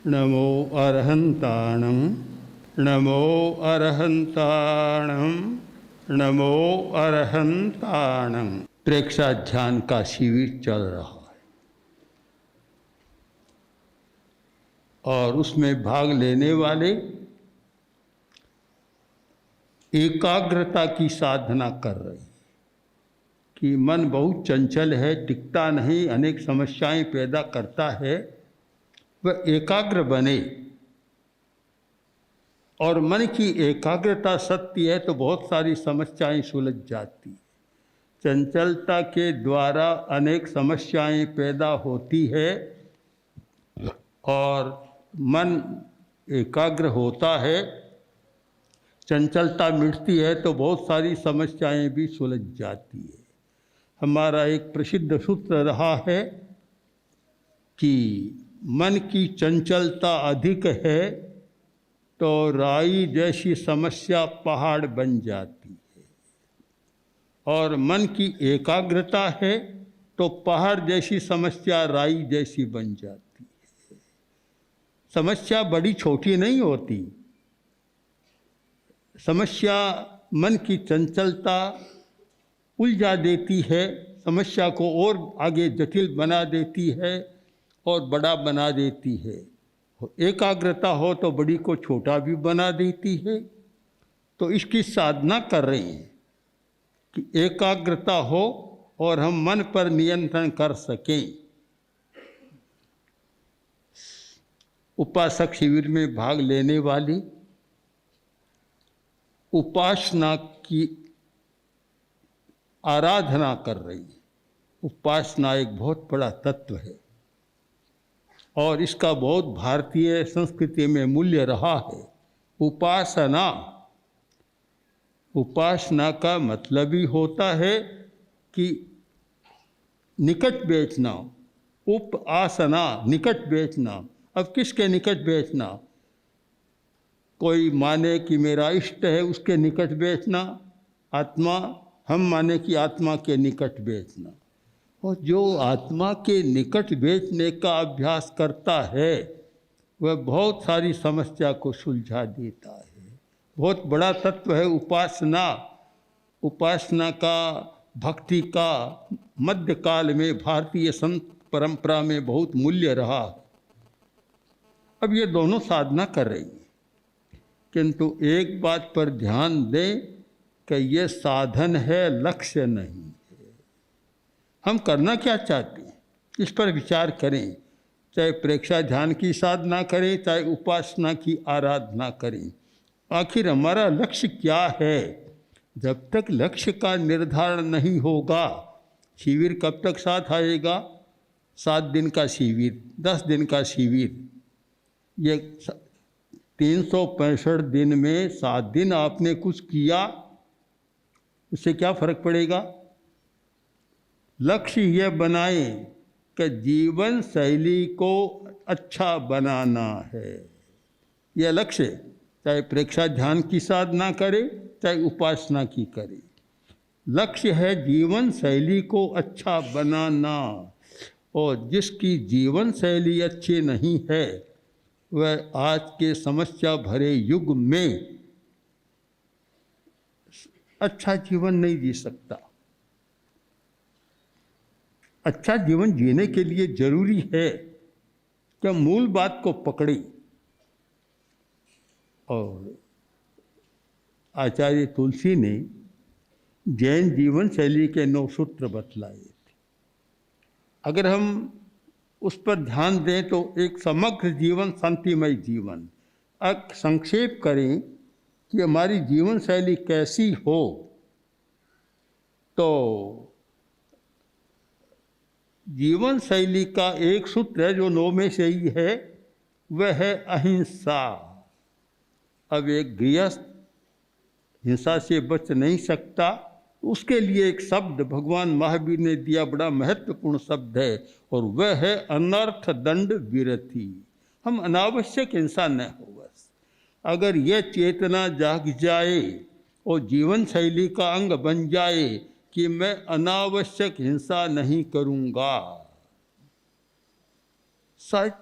नमो अरहंताणं नमो अरहंताणं नमो अरहंताणं। प्रेक्षा ध्यान का शिविर चल रहा है और उसमें भाग लेने वाले एकाग्रता की साधना कर रहे हैं कि मन बहुत चंचल है, टिकता नहीं, अनेक समस्याएं पैदा करता है। वह एकाग्र बने और मन की एकाग्रता सत्य है तो बहुत सारी समस्याएं सुलझ जाती। चंचलता के द्वारा अनेक समस्याएं पैदा होती है और मन एकाग्र होता है, चंचलता मिटती है तो बहुत सारी समस्याएं भी सुलझ जाती है। हमारा एक प्रसिद्ध सूत्र रहा है कि मन की चंचलता अधिक है तो राई जैसी समस्या पहाड़ बन जाती है, और मन की एकाग्रता है तो पहाड़ जैसी समस्या राई जैसी बन जाती है। समस्या बड़ी छोटी नहीं होती, समस्या मन की चंचलता उलझा देती है, समस्या को और आगे जटिल बना देती है और बड़ा बना देती है। एकाग्रता हो तो बड़ी को छोटा भी बना देती है। तो इसकी साधना कर रहे हैं कि एकाग्रता हो और हम मन पर नियंत्रण कर सकें। उपासक शिविर में भाग लेने वाली उपासना की आराधना कर रही है। उपासना एक बहुत बड़ा तत्व है और इसका बहुत भारतीय संस्कृति में मूल्य रहा है। उपासना, उपासना का मतलब ही होता है कि निकट बेचना। उप आसना, निकट बेचना। अब किसके निकट बेचना? कोई माने कि मेरा इष्ट है उसके निकट बेचना, आत्मा, हम माने कि आत्मा के निकट बेचना। और जो आत्मा के निकट बेचने का अभ्यास करता है वह बहुत सारी समस्या को सुलझा देता है। बहुत बड़ा तत्व है उपासना। उपासना का, भक्ति का मध्यकाल में भारतीय संत परंपरा में बहुत मूल्य रहा। अब ये दोनों साधना कर रही है, किंतु एक बात पर ध्यान दें कि ये साधन है, लक्ष्य नहीं है। हम करना क्या चाहते हैं इस पर विचार करें। चाहे प्रेक्षा ध्यान की साधना करें, चाहे उपासना की आराधना करें, आखिर हमारा लक्ष्य क्या है? जब तक लक्ष्य का निर्धारण नहीं होगा, शिविर कब तक साथ आएगा? 7 दिन का शिविर, 10 दिन का शिविर, ये 365 दिन में 7 दिन आपने कुछ किया, उससे क्या फर्क पड़ेगा? लक्ष्य यह बनाए कि जीवन शैली को अच्छा बनाना है। यह लक्ष्य, चाहे प्रेक्षा ध्यान की साधना करे चाहे उपासना की करे, लक्ष्य है जीवन शैली को अच्छा बनाना। और जिसकी जीवन शैली अच्छी नहीं है वह आज के समस्या भरे युग में अच्छा जीवन नहीं जी सकता। अच्छा जीवन जीने के लिए जरूरी है कि मूल बात को पकड़े। और आचार्य तुलसी ने जैन जीवन शैली के 9 सूत्र बतलाए थे। अगर हम उस पर ध्यान दें तो एक समग्र जीवन, शांतिमय जीवन। अब संक्षेप करें कि हमारी जीवन शैली कैसी हो, तो जीवन शैली का एक सूत्र है जो 9 में से ही है, वह है अहिंसा। अब एक गृहस्थ हिंसा से बच नहीं सकता, उसके लिए एक शब्द भगवान महावीर ने दिया, बड़ा महत्वपूर्ण शब्द है, और वह है अनर्थ दंड विरति। हम अनावश्यक हिंसा न हो। बस अगर यह चेतना जाग जाए और जीवन शैली का अंग बन जाए कि मैं अनावश्यक हिंसा नहीं करूँगा, शायद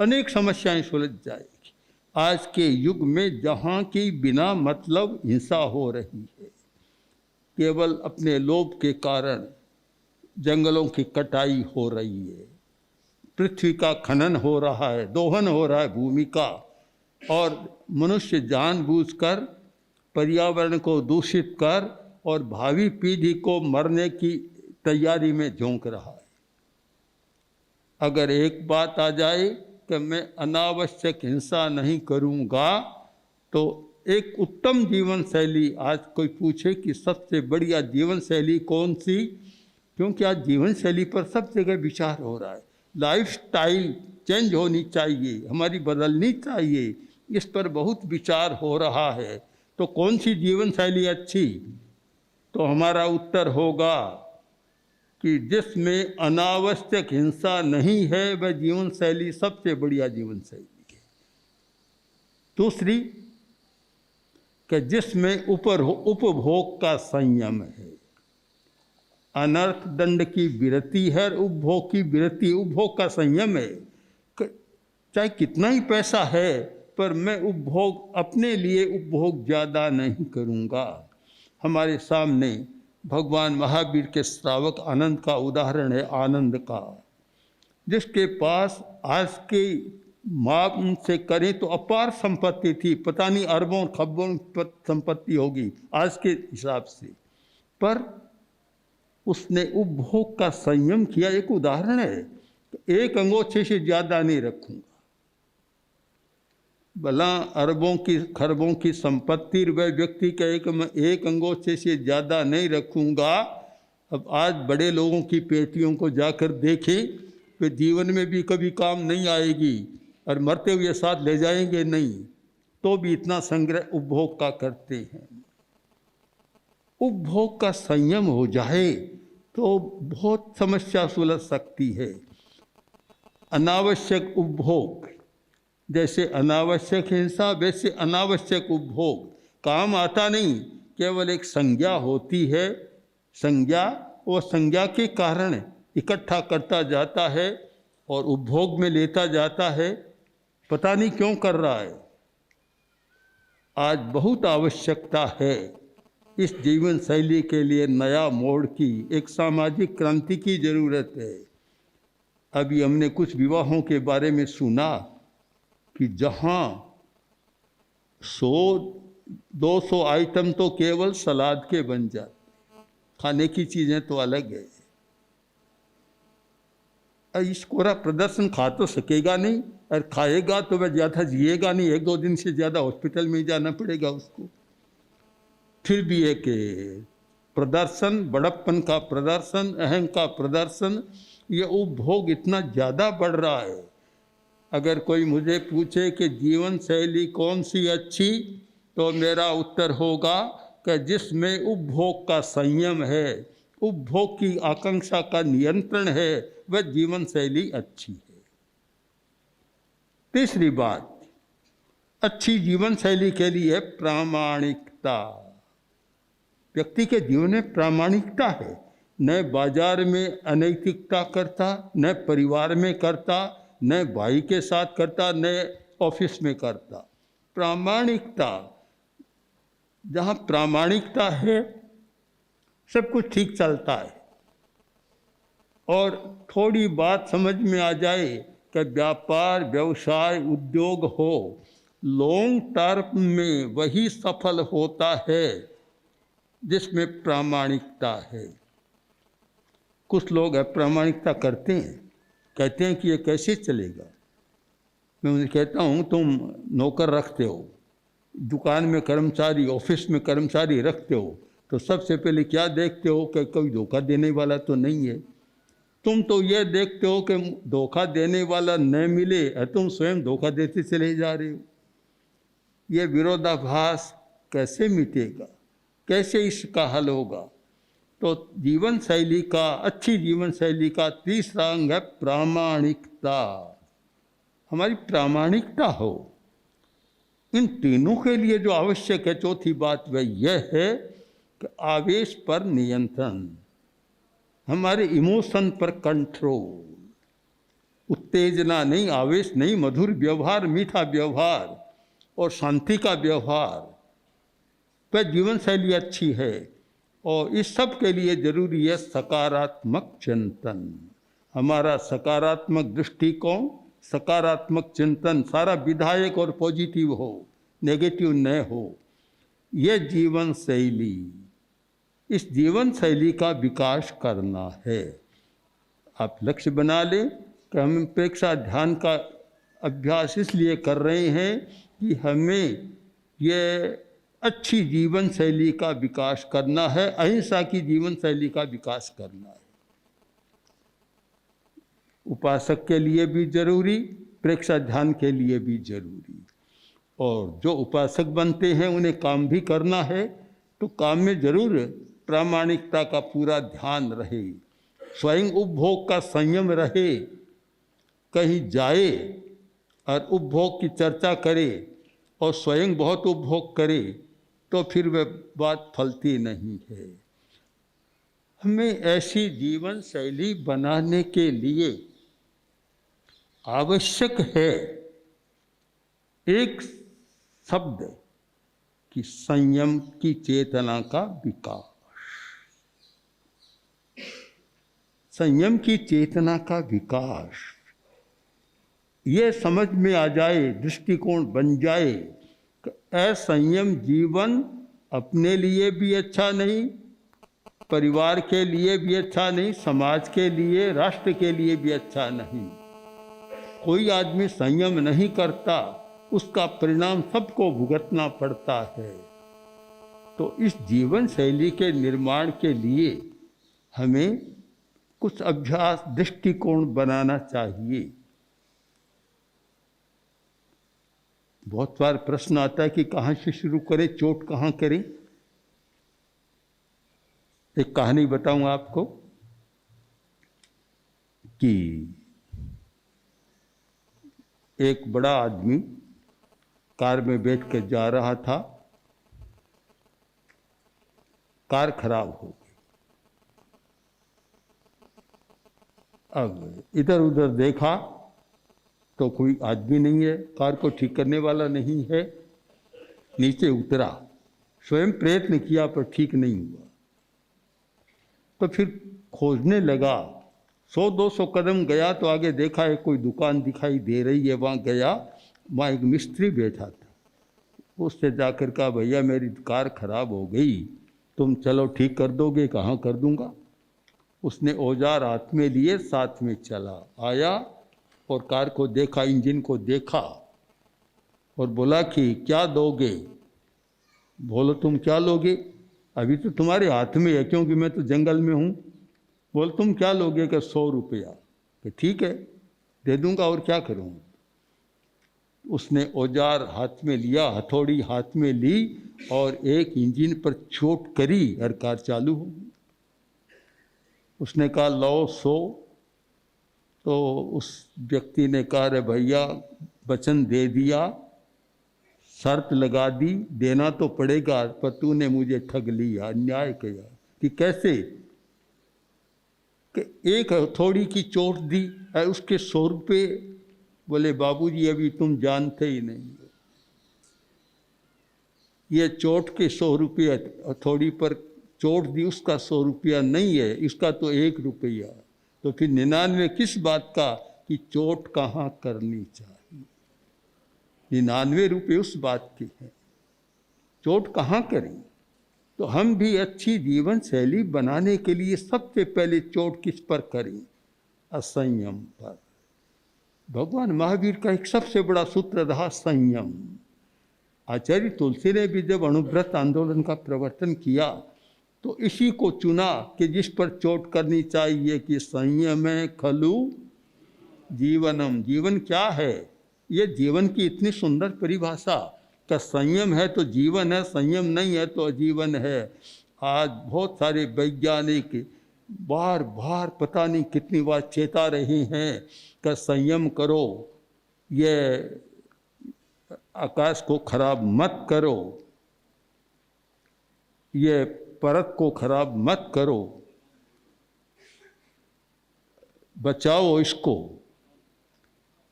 अनेक समस्याएं सुलझ जाएगी। आज के युग में जहाँ की बिना मतलब हिंसा हो रही है, केवल अपने लोभ के कारण जंगलों की कटाई हो रही है, पृथ्वी का खनन हो रहा है, दोहन हो रहा है भूमि का, और मनुष्य जानबूझकर पर्यावरण को दूषित कर और भावी पीढ़ी को मरने की तैयारी में झोंक रहा है। अगर एक बात आ जाए कि मैं अनावश्यक हिंसा नहीं करूँगा, तो एक उत्तम जीवन शैली, आज कोई पूछे कि सबसे बढ़िया जीवन शैली कौन सी, क्योंकि आज जीवन शैली पर सब जगह विचार हो रहा है। लाइफ स्टाइल चेंज होनी चाहिए, हमारी बदलनी चाहिए, इस पर बहुत विचार हो रहा है। तो कौन सी जीवन शैली अच्छी? तो हमारा उत्तर होगा कि जिसमें अनावश्यक हिंसा नहीं है, वह जीवन शैली सबसे बढ़िया जीवन शैली है। दूसरी, कि जिसमें उपभोग का संयम है, अनर्थ दंड की विरति है, उपभोग की विरति, उपभोग का संयम है। चाहे कितना ही पैसा है, पर मैं उपभोग, अपने लिए उपभोग ज़्यादा नहीं करूँगा। हमारे सामने भगवान महावीर के श्रावक आनंद का उदाहरण है, आनंद का, जिसके पास आज के माप से करें तो अपार संपत्ति थी, पता नहीं अरबों खरबों संपत्ति होगी आज के हिसाब से, पर उसने उपभोग का संयम किया। एक उदाहरण है, एक अंगोछे से ज़्यादा नहीं रखूँगा। भला अरबों की खरबों की संपत्ति, वह व्यक्ति कहे कि मैं एक अंगोछे से ज़्यादा नहीं रखूँगा। अब आज बड़े लोगों की पेटियों को जाकर देखें, वे जीवन में भी कभी काम नहीं आएगी और मरते हुए साथ ले जाएंगे नहीं, तो भी इतना संग्रह उपभोग का करते हैं। उपभोग का संयम हो जाए तो बहुत समस्या सुलझ सकती है। अनावश्यक उपभोग, जैसे अनावश्यक हिंसा वैसे अनावश्यक उपभोग काम आता नहीं, केवल एक संज्ञा होती है। संज्ञा, वो संज्ञा के कारण इकट्ठा करता जाता है और उपभोग में लेता जाता है, पता नहीं क्यों कर रहा है। आज बहुत आवश्यकता है इस जीवन शैली के लिए नया मोड़ की, एक सामाजिक क्रांति की ज़रूरत है। अभी हमने कुछ विवाहों के बारे में सुना कि जहाँ 100-200 आइटम तो केवल सलाद के बन जाते, खाने की चीज़ें तो अलग है। इस कोरा प्रदर्शन खा तो सकेगा नहीं, और खाएगा तो वह ज़्यादा जिएगा नहीं, 1-2 दिन से ज़्यादा हॉस्पिटल में ही जाना पड़ेगा उसको। फिर भी एक प्रदर्शन, बड़प्पन का प्रदर्शन, अहम का प्रदर्शन, ये उपभोग इतना ज़्यादा बढ़ रहा है। अगर कोई मुझे पूछे कि जीवन शैली कौन सी अच्छी, तो मेरा उत्तर होगा कि जिसमें उपभोग का संयम है, उपभोग की आकांक्षा का नियंत्रण है, वह जीवन शैली अच्छी है। तीसरी बात, अच्छी जीवन शैली के लिए प्रामाणिकता। व्यक्ति के जीवन में प्रामाणिकता है, न बाजार में अनैतिकता करता, न परिवार में करता, न भाई के साथ करता, न ऑफिस में करता। प्रामाणिकता, जहाँ प्रामाणिकता है सब कुछ ठीक चलता है। और थोड़ी बात समझ में आ जाए कि व्यापार, व्यवसाय, उद्योग हो, लॉन्ग टर्म में वही सफल होता है जिसमें प्रामाणिकता है। कुछ लोग अप्रामाणिकता करते हैं, कहते हैं कि ये कैसे चलेगा। मैं उन्हें कहता हूँ, तुम नौकर रखते हो, दुकान में कर्मचारी, ऑफिस में कर्मचारी रखते हो, तो सबसे पहले क्या देखते हो कि कोई धोखा देने वाला तो नहीं है। तुम तो ये देखते हो कि धोखा देने वाला न मिले और तुम स्वयं धोखा देते चले जा रहे हो। ये विरोधाभास कैसे मिटेगा, कैसे इसका हल होगा? तो जीवन शैली का, अच्छी जीवन शैली का तीसरा अंग है प्रामाणिकता। हमारी प्रामाणिकता हो। इन तीनों के लिए जो आवश्यक है, चौथी बात वह यह है कि आवेश पर नियंत्रण, हमारे इमोशन पर कंट्रोल। उत्तेजना नहीं, आवेश नहीं, मधुर व्यवहार, मीठा व्यवहार और शांति का व्यवहार, वह जीवन शैली अच्छी है। और इस सब के लिए जरूरी है सकारात्मक चिंतन। हमारा सकारात्मक दृष्टिकोण, सकारात्मक चिंतन सारा विधायक और पॉजिटिव हो, नेगेटिव न हो। यह जीवन शैली, इस जीवन शैली का विकास करना है। आप लक्ष्य बना लें कि हम प्रेक्षा ध्यान का अभ्यास इसलिए कर रहे हैं कि हमें यह अच्छी जीवन शैली का विकास करना है, अहिंसा की जीवन शैली का विकास करना है। उपासक के लिए भी जरूरी, प्रेक्षा ध्यान के लिए भी जरूरी। और जो उपासक बनते हैं उन्हें काम भी करना है, तो काम में जरूर प्रामाणिकता का पूरा ध्यान रहे, स्वयं उपभोग का संयम रहे। कहीं जाए और उपभोग की चर्चा करे और स्वयं बहुत उपभोग करे तो फिर वह बात फलती नहीं है। हमें ऐसी जीवन शैली बनाने के लिए आवश्यक है एक शब्द कि संयम की चेतना का विकास। संयम की चेतना का विकास, ये समझ में आ जाए, दृष्टिकोण बन जाए कि असंयम जीवन अपने लिए भी अच्छा नहीं, परिवार के लिए भी अच्छा नहीं, समाज के लिए, राष्ट्र के लिए भी अच्छा नहीं। कोई आदमी संयम नहीं करता, उसका परिणाम सबको भुगतना पड़ता है। तो इस जीवन शैली के निर्माण के लिए हमें कुछ अभ्यास, दृष्टिकोण बनाना चाहिए। बहुत बार प्रश्न आता है कि कहाँ से शुरू करें, चोट कहाँ करें। एक कहानी बताऊं आपको कि एक बड़ा आदमी कार में बैठ कर जा रहा था, कार खराब हो गई। अब इधर उधर देखा तो कोई आदमी नहीं है, कार को ठीक करने वाला नहीं है। नीचे उतरा, स्वयं प्रयत्न किया पर ठीक नहीं हुआ। तो फिर खोजने लगा, 100-200 कदम गया तो आगे देखा है कोई दुकान दिखाई दे रही है। वहाँ गया, वहाँ एक मिस्त्री बैठा था। उससे जाकर कहा, भैया मेरी कार खराब हो गई, तुम चलो ठीक कर दोगे? कहाँ कर दूंगा। उसने औजार हाथ में लिए, साथ में चला आया और कार को देखा, इंजन को देखा और बोला कि क्या दोगे? बोलो तुम क्या लोगे? अभी तो तुम्हारे हाथ में है, क्योंकि मैं तो जंगल में हूँ। बोल तुम क्या लोगे? कि 100 रुपया। कि ठीक है दे दूंगा, और क्या करूँ। उसने औजार हाथ में लिया, हथौड़ी हाथ में ली और एक इंजन पर चोट करी और कार चालू हो गई। उसने कहा लो 100। तो उस व्यक्ति ने कहा, अरे भैया वचन दे दिया, शर्त लगा दी, देना तो पड़ेगा, पर तूने मुझे ठग लिया, अन्याय किया। कि कैसे? कि एक हथौड़ी की चोट दी है, उसके 100 रुपये। बोले बाबूजी अभी तुम जानते ही नहीं, ये चोट के 100 रुपये, हथौड़ी पर चोट दी उसका 100 रुपया नहीं है, इसका तो 1 रुपया। तो फिर 99 किस बात का कि चोट कहाँ करनी चाहिए। 99 रुपये उस बात के हैं, चोट कहाँ करें। तो हम भी अच्छी जीवन शैली बनाने के लिए सबसे पहले चोट किस पर करें? असंयम पर। भगवान महावीर का एक सबसे बड़ा सूत्र रहा संयम। आचार्य तुलसी ने भी जब अणुव्रत आंदोलन का प्रवर्तन किया तो इसी को चुना कि जिस पर चोट करनी चाहिए कि संयम खलु जीवनम। जीवन क्या है? ये जीवन की इतनी सुंदर परिभाषा का संयम है तो जीवन है, संयम नहीं है तो अजीवन है। आज बहुत सारे वैज्ञानिक बार बार पता नहीं कितनी बार चेता रहे हैं कि संयम करो, ये आकाश को खराब मत करो, ये परत को खराब मत करो, बचाओ इसको।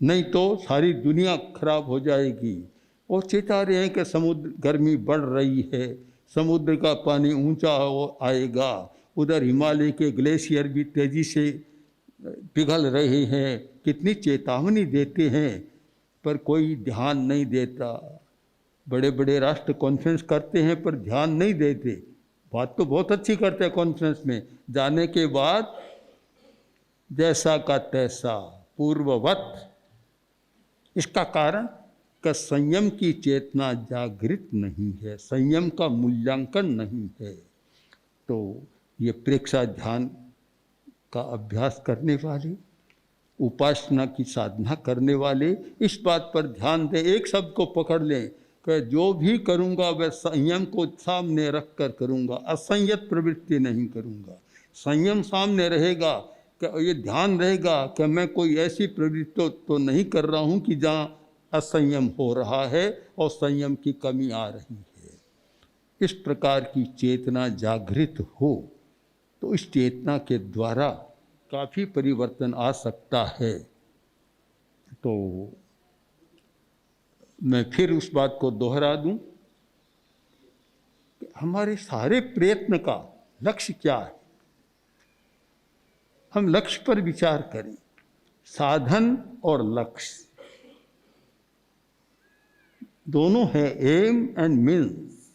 नहीं तो सारी दुनिया खराब हो जाएगी। वो चेता रहे हैं कि समुद्र गर्मी बढ़ रही है, समुद्र का पानी ऊंचा आएगा, उधर हिमालय के ग्लेशियर भी तेज़ी से पिघल रहे हैं, कितनी चेतावनी देते हैं, पर कोई ध्यान नहीं देता। बड़े बड़े राष्ट्र कॉन्फ्रेंस करते हैं पर ध्यान नहीं देते। बात तो बहुत अच्छी करते हैं कॉन्फ्रेंस में, जाने के बाद जैसा का तैसा पूर्ववत। इसका कारण कि संयम की चेतना जागृत नहीं है, संयम का मूल्यांकन नहीं है। तो ये प्रेक्षा ध्यान का अभ्यास करने वाले, उपासना की साधना करने वाले इस बात पर ध्यान दें, एक शब्द को पकड़ लें कि जो भी करूँगा वह संयम को सामने रख कर करूँगा, असंयत प्रवृत्ति नहीं करूँगा। संयम सामने रहेगा कि ये ध्यान रहेगा कि मैं कोई ऐसी प्रवृत्ति तो नहीं कर रहा हूँ कि जहाँ असंयम हो रहा है और संयम की कमी आ रही है। इस प्रकार की चेतना जागृत हो तो इस चेतना के द्वारा काफ़ी परिवर्तन आ सकता है। तो मैं फिर उस बात को दोहरा दूं कि हमारे सारे प्रयत्न का लक्ष्य क्या है। हम लक्ष्य पर विचार करें, साधन और लक्ष्य दोनों हैं, एम एंड मीन्स।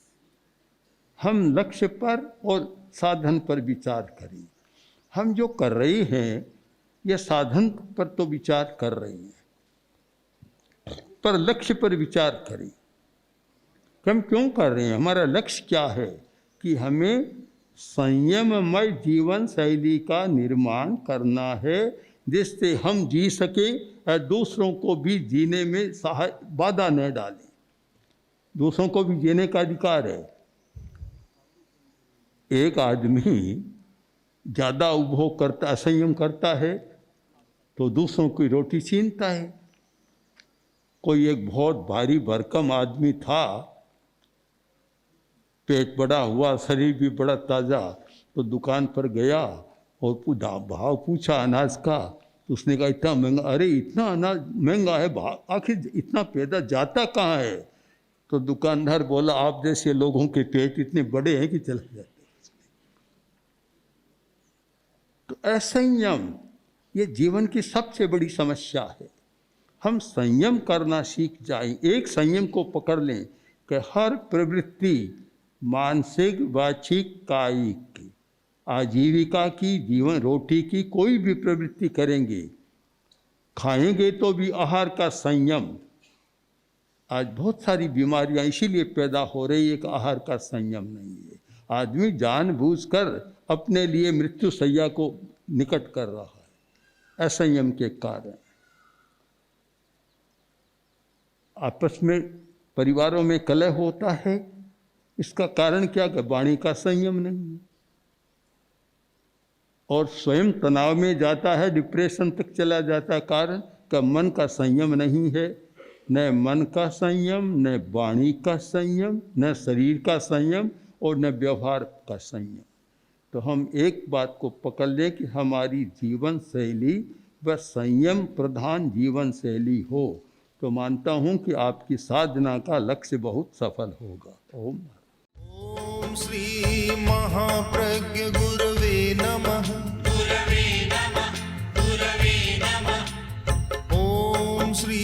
हम लक्ष्य पर और साधन पर विचार करें। हम जो कर रहे हैं यह साधन पर तो विचार कर रहे हैं, पर लक्ष्य पर विचार करें। हम क्यों कर रहे हैं, हमारा लक्ष्य क्या है कि हमें संयममय जीवन शैली का निर्माण करना है, जिससे हम जी सकें और दूसरों को भी जीने में बाधा न डालें। दूसरों को भी जीने का अधिकार है। एक आदमी ज़्यादा उपभोग करता, असंयम करता है तो दूसरों की रोटी छीनता है। कोई एक बहुत भारी भरकम आदमी था, पेट बड़ा हुआ, शरीर भी बड़ा ताज़ा, तो दुकान पर गया और भाव पूछा अनाज का। तो उसने कहा इतना महंगा, अरे इतना अनाज महंगा है, आखिर इतना पैदा जाता कहाँ है? तो दुकानदार बोला आप जैसे लोगों के पेट इतने बड़े हैं कि चले जाते। तो असंयम ये जीवन की सबसे बड़ी समस्या है। हम संयम करना सीख जाएं, एक संयम को पकड़ लें कि हर प्रवृत्ति मानसिक, वाचिक, कायिक, आजीविका की, जीवन रोटी की कोई भी प्रवृत्ति करेंगे, खाएंगे तो भी आहार का संयम। आज बहुत सारी बीमारियां इसीलिए पैदा हो रही है कि आहार का संयम नहीं है। आदमी जानबूझकर अपने लिए मृत्यु शैया को निकट कर रहा है असंयम के कारण। आपस में परिवारों में कलह होता है, इसका कारण क्या कि वाणी का संयम नहीं है, और स्वयं तनाव में जाता है, डिप्रेशन तक चला जाता है। कारण का मन का संयम नहीं है, न मन का संयम, न वाणी का संयम, न शरीर का संयम और न व्यवहार का संयम। तो हम एक बात को पकड़ लें कि हमारी जीवन शैली वह संयम प्रधान जीवन शैली हो, तो मानता हूँ कि आपकी साधना का लक्ष्य बहुत सफल होगा। ओम श्री महाप्रज्ञ गुरवे नमः। गुरवे नमः, गुरवे नमः। ओम श्री